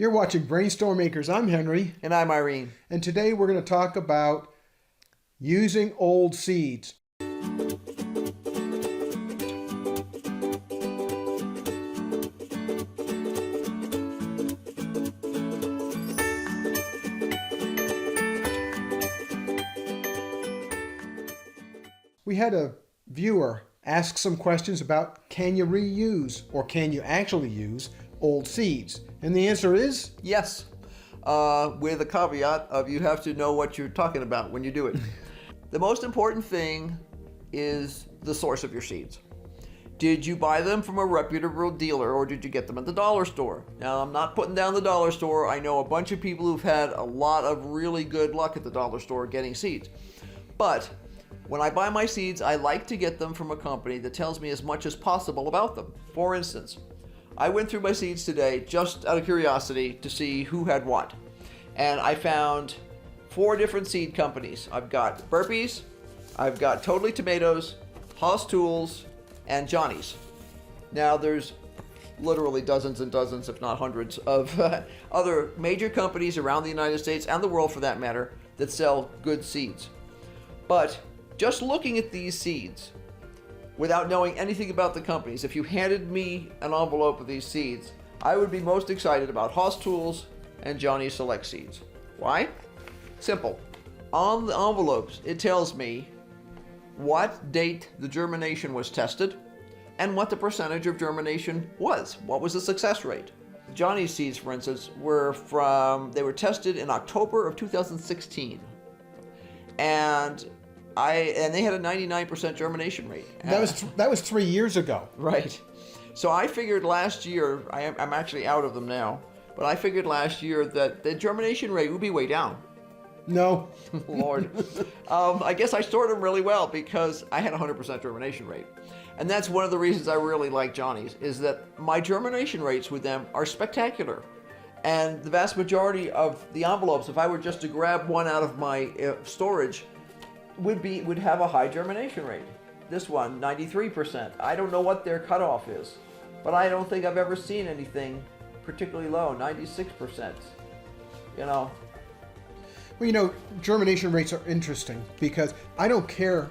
You're watching BrainStormAcres. I'm Henry. And I'm Irene. And today we're going to talk about using old seeds. We had a viewer ask some questions about can you reuse or can you actually use old seeds? And the answer is Yes, with a caveat of you have to know what you're talking about when you do it. The most important thing is the source of your seeds. Did you buy them from a reputable dealer or did you get them at the dollar store? Now, I'm not putting down the dollar store. I know a bunch of people who've had a lot of really good luck at the dollar store getting seeds. But when I buy my seeds, I like to get them from a company that tells me as much as possible about them. For instance, I went through my seeds today just out of curiosity to see who had what. And I found 4 different seed companies. I've got Burpees, I've got Totally Tomatoes, Haas Tools, and Johnny's. Now there's literally dozens and dozens, if not hundreds, of other major companies around the United States and the world for that matter that sell good seeds. But just looking at these seeds, without knowing anything about the companies, if you handed me an envelope of these seeds, I would be most excited about Haas Tools and Johnny Select Seeds. Why? Simple. On the envelopes, it tells me what date the germination was tested and what the percentage of germination was. What was the success rate? Johnny's seeds, for instance, they were tested in October of 2016. And they had a 99% germination rate. that was 3 years ago. Right. So I figured last year, I'm actually out of them now, but I figured last year that the germination rate would be way down. No. Lord. I guess I stored them really well because I had 100% germination rate. And that's one of the reasons I really like Johnny's, is that my germination rates with them are spectacular. And the vast majority of the envelopes, if I were just to grab one out of my storage, would have a high germination rate. This one, 93%. I don't know what their cutoff is, but I don't think I've ever seen anything particularly low, 96%. Well, germination rates are interesting because I don't care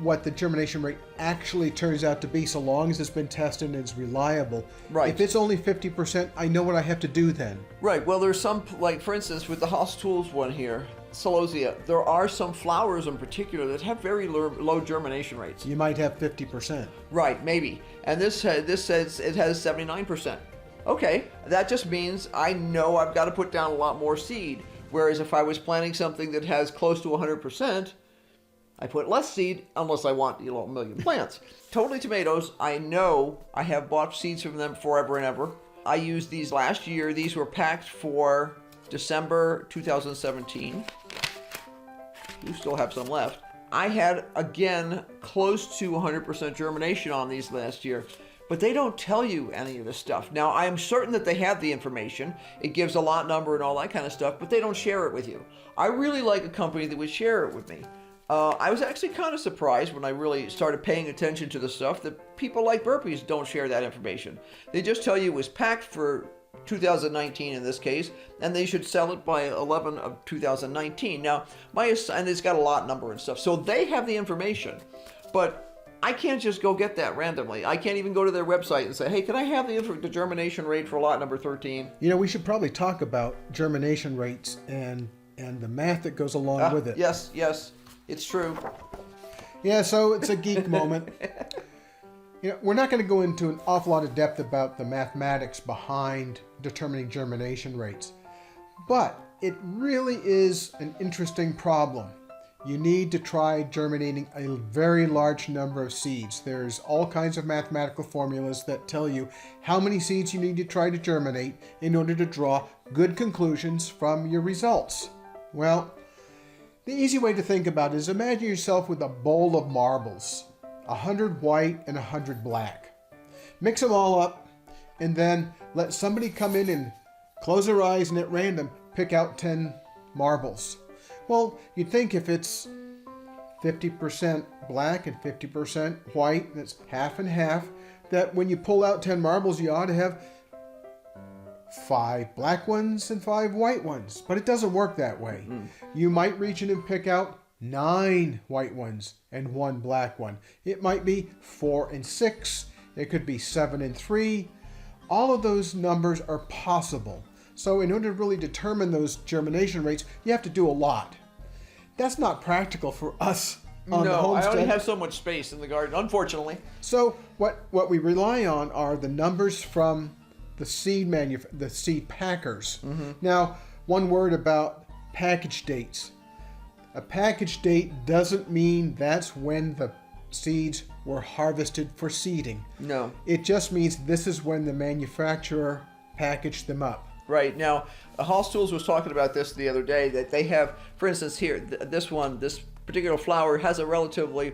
what the germination rate actually turns out to be so long as it's been tested and it's reliable. Right. If it's only 50%, I know what I have to do then. Right. Well, there's some, like for instance, with the Haas Tools one here, Celosia, there are some flowers in particular that have very low germination rates. You might have 50%. Right, maybe. And this says it has 79%. Okay, that just means I know I've got to put down a lot more seed. Whereas if I was planting something that has close to 100%, I put less seed unless I want, a million plants. Totally Tomatoes, I know I have bought seeds from them forever and ever. I used these last year. These were packed for December 2017. You still have some left. I had, again, close to 100% germination on these last year, but they don't tell you any of this stuff. Now, I am certain that they have the information. It gives a lot number and all that kind of stuff, but they don't share it with you. I really like a company that would share it with me. I was actually kind of surprised when I really started paying attention to the stuff that people like Burpees don't share that information. They just tell you it was packed for 2019 in this case, and they should sell it by 11 of 2019. Now, and it's got a lot number and stuff, so they have the information, but I can't just go get that randomly. I can't even go to their website and say, hey, can I have the germination rate for lot number 13? We should probably talk about germination rates and the math that goes along with it. Yes, it's true. Yeah, so it's a geek moment. We're not going to go into an awful lot of depth about the mathematics behind determining germination rates, but it really is an interesting problem. You need to try germinating a very large number of seeds. There's all kinds of mathematical formulas that tell you how many seeds you need to try to germinate in order to draw good conclusions from your results. Well, the easy way to think about it is imagine yourself with a bowl of marbles, 100 white and 100 black. Mix them all up and then let somebody come in and close their eyes and at random pick out 10 marbles. Well, you'd think if it's 50% black and 50% white, that's half and half, that when you pull out 10 marbles, you ought to have 5 black ones and 5 white ones, but it doesn't work that way. You might reach in and pick out 9 white ones and 1 black one. It might be 4 and 6. It could be 7 and 3. All of those numbers are possible. So in order to really determine those germination rates, you have to do a lot. That's not practical for us on the No, I homestead. only have so much space in the garden, unfortunately. So what we rely on are the numbers from the seed packers. Now, one word about package dates. A package date doesn't mean that's when the seeds were harvested for seeding. No. It just means this is when the manufacturer packaged them up. Right. Now, Hall's Tools was talking about this the other day, that they have, for instance, here, this particular flower has a relatively,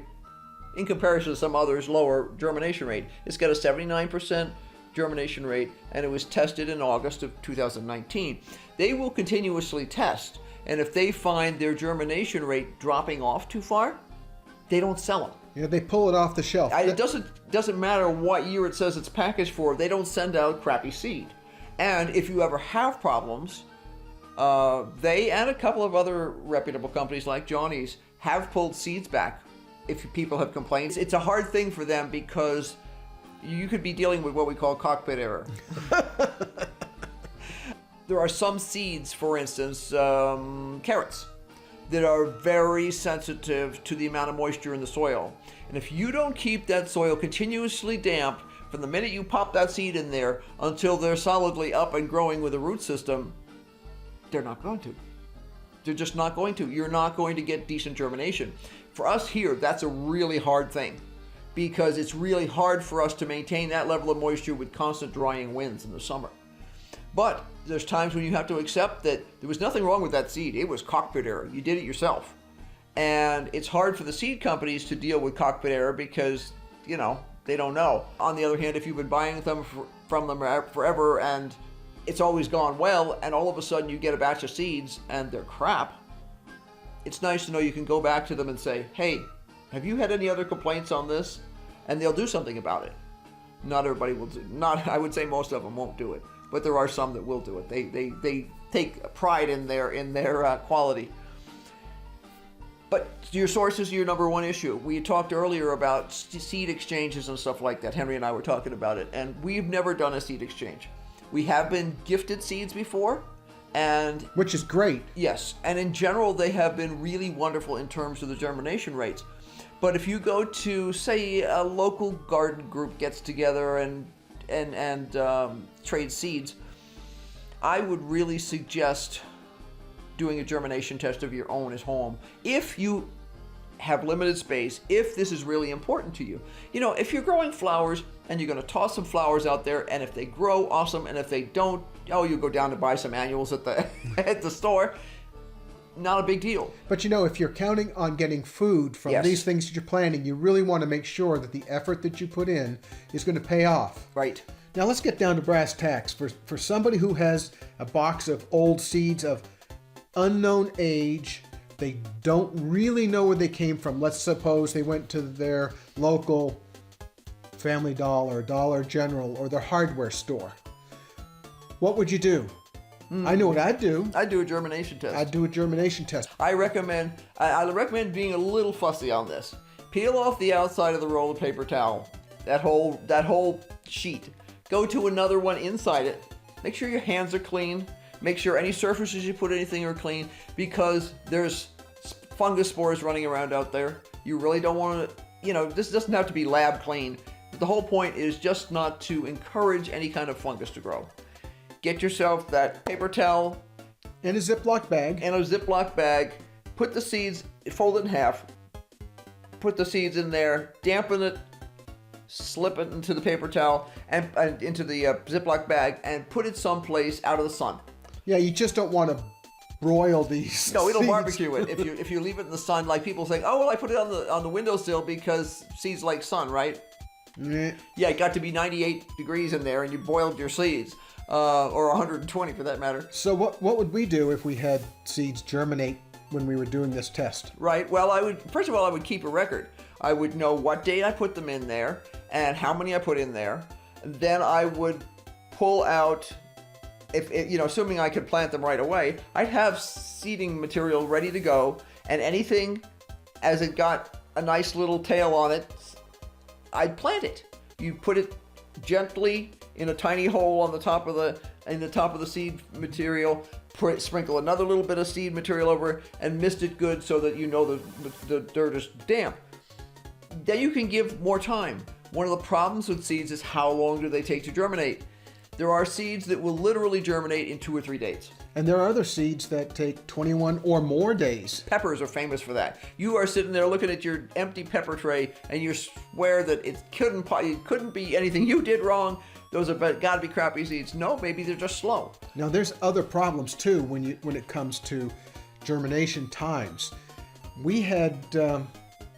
in comparison to some others, lower germination rate. It's got a 79% germination rate, and it was tested in August of 2019. They will continuously test, and if they find their germination rate dropping off too far, they don't sell them. You know, they pull it off the shelf. It doesn't matter what year it says it's packaged for. They don't send out crappy seed. And if you ever have problems, they and a couple of other reputable companies like Johnny's have pulled seeds back if people have complained. It's a hard thing for them because you could be dealing with what we call cockpit error. There are some seeds, for instance, carrots, that are very sensitive to the amount of moisture in the soil. And if you don't keep that soil continuously damp from the minute you pop that seed in there until they're solidly up and growing with a root system, they're not going to. They're just not going to. You're not going to get decent germination. For us here, that's a really hard thing because it's really hard for us to maintain that level of moisture with constant drying winds in the summer. But there's times when you have to accept that there was nothing wrong with that seed. It was cockpit error. You did it yourself. And it's hard for the seed companies to deal with cockpit error because, you know, they don't know. On the other hand, if you've been buying them from them forever and it's always gone well, and all of a sudden you get a batch of seeds and they're crap, it's nice to know you can go back to them and say, hey, have you had any other complaints on this? And they'll do something about it. Not everybody will do. I would say most of them won't do it, but there are some that will do it. They take pride in their quality. But your source is your number one issue. We talked earlier about seed exchanges and stuff like that. Henry and I were talking about it, and we've never done a seed exchange. We have been gifted seeds before, and which is great. Yes, and in general, they have been really wonderful in terms of the germination rates. But if you go to, say, a local garden group gets together and trade seeds, I would really suggest doing a germination test of your own at home if you have limited space, if this is really important to you. You know, if you're growing flowers and you're going to toss some flowers out there, and if they grow, awesome, and if they don't, you go down to buy some annuals at the at the store. Not a big deal. But you know, if you're counting on getting food from these things that you're planting, you really want to make sure that the effort that you put in is going to pay off. Right. Now let's get down to brass tacks. For somebody who has a box of old seeds of unknown age, they don't really know where they came from. Let's suppose they went to their local Family Dollar, Dollar General, or their hardware store. What would you do? I know what I'd do. I'd do a germination test. I'd do a germination test. I recommend being a little fussy on this. Peel off the outside of the roll of paper towel, that whole sheet. Go to another one inside it. Make sure your hands are clean. Make sure any surfaces you put anything are clean, because there's fungus spores running around out there. You really don't want to, this doesn't have to be lab clean. The whole point is just not to encourage any kind of fungus to grow. Get yourself that paper towel. And a Ziploc bag. Put the seeds, fold it in half. Put the seeds in there, dampen it, slip it into the paper towel and into the Ziploc bag, and put it someplace out of the sun. Yeah, you just don't want to broil these. No, it'll seeds. barbecue it if you leave it in the sun. Like people saying, oh well, I put it on the windowsill because seeds like sun, right? Yeah, it got to be 98 degrees in there, and you boiled your seeds, or 120 for that matter. So what would we do if we had seeds germinate when we were doing this test? Right. Well, I would keep a record. I would know what date I put them in there and how many I put in there. Then I would pull out if you know, assuming I could plant them right away, I'd have seeding material ready to go, and anything as it got a nice little tail on it, I'd plant it. You put it gently in a tiny hole on the top of the seed material, sprinkle another little bit of seed material over it, and mist it good so that you know the dirt is damp. Then you can give more time. One of the problems with seeds is how long do they take to germinate. There are seeds that will literally germinate in 2 or 3 days. And there are other seeds that take 21 or more days. Peppers are famous for that. You are sitting there looking at your empty pepper tray and you swear that it couldn't be anything you did wrong. Those are gotta be crappy seeds. No, maybe they're just slow. Now there's other problems too when it comes to germination times. We had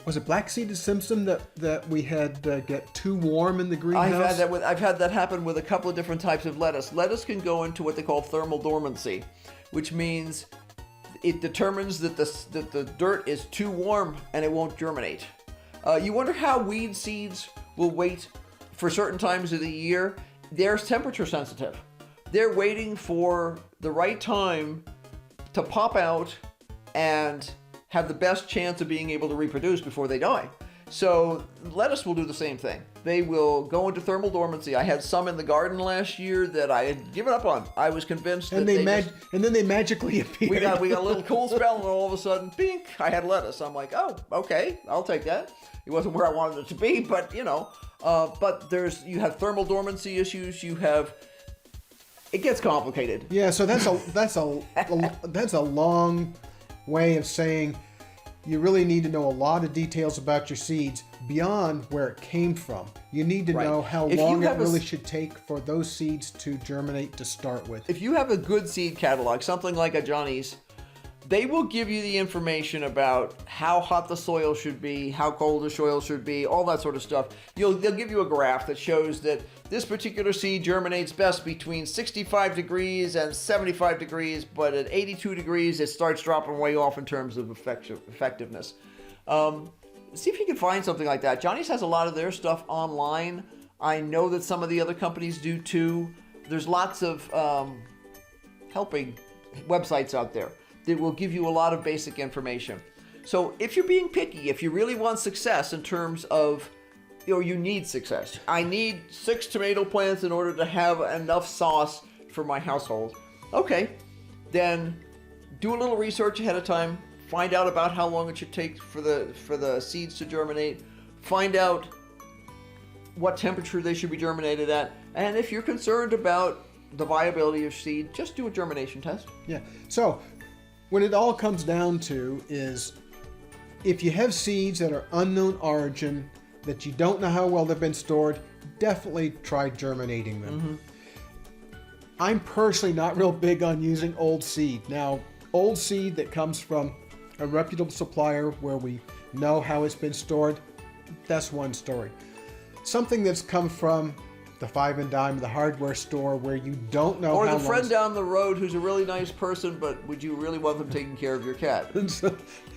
was it black seeded Simpson that we had get too warm in the greenhouse? I've had that happen with a couple of different types of lettuce. Lettuce can go into what they call thermal dormancy, which means it determines that the dirt is too warm and it won't germinate. You wonder how weed seeds will wait for certain times of the year. They're temperature sensitive. They're waiting for the right time to pop out and have the best chance of being able to reproduce before they die. So lettuce will do the same thing. They will go into thermal dormancy. I had some in the garden last year that I had given up on. I was convinced and that and then they magically appeared. We got a little cool spell, and all of a sudden, bink, I had lettuce. I'm like, oh, okay, I'll take that. It wasn't where I wanted it to be, but you know. But you have thermal dormancy issues. It gets complicated. Yeah, so that's a long way of saying you really need to know a lot of details about your seeds beyond where it came from. You need to know how long it really should take for those seeds to germinate to start with. If you have a good seed catalog, something like a Johnny's, they will give you the information about how hot the soil should be, how cold the soil should be, all that sort of stuff. They'll give you a graph that shows that this particular seed germinates best between 65 degrees and 75 degrees, but at 82 degrees it starts dropping way off in terms of effectiveness. See if you can find something like that. Johnny's has a lot of their stuff online. I know that some of the other companies do too. There's lots of helping websites out there that will give you a lot of basic information. So if you're being picky, if you really want success in terms of, you need success. I need 6 tomato plants in order to have enough sauce for my household. Okay, then do a little research ahead of time. Find out about how long it should take for the seeds to germinate. Find out what temperature they should be germinated at. And if you're concerned about the viability of seed, just do a germination test. Yeah, so when it all comes down to is if you have seeds that are unknown origin, that you don't know how well they've been stored, definitely try germinating them. Mm-hmm. I'm personally not real big on using old seed. Now, old seed that comes from a reputable supplier where we know how it's been stored, that's one story. Something that's come from the Five and Dime, the hardware store, where you don't know or how the friend down the road who's a really nice person, but would you really want them taking care of your cat?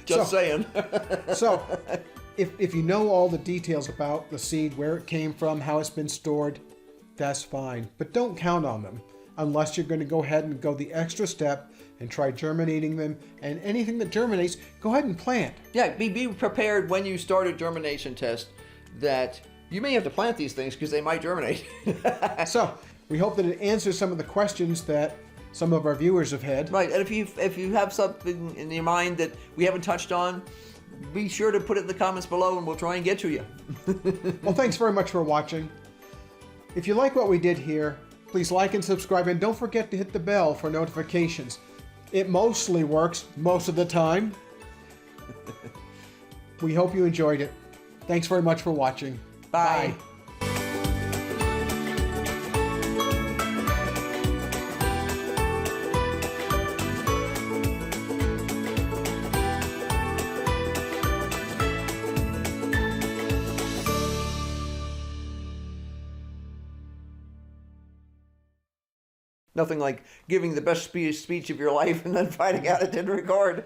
Just saying. So, if you know all the details about the seed, where it came from, how it's been stored, that's fine. But don't count on them unless you're going to go ahead and go the extra step and try germinating them. And anything that germinates, go ahead and plant. Yeah, be prepared when you start a germination test that you may have to plant these things because they might germinate. So, we hope that it answers some of the questions that some of our viewers have had. Right, and if you have something in your mind that we haven't touched on, be sure to put it in the comments below and we'll try and get to you. Well, thanks very much for watching. If you like what we did here, please like and subscribe, and don't forget to hit the bell for notifications. It mostly works most of the time. We hope you enjoyed it. Thanks very much for watching. Bye. Nothing like giving the best speech of your life and then finding out it didn't record.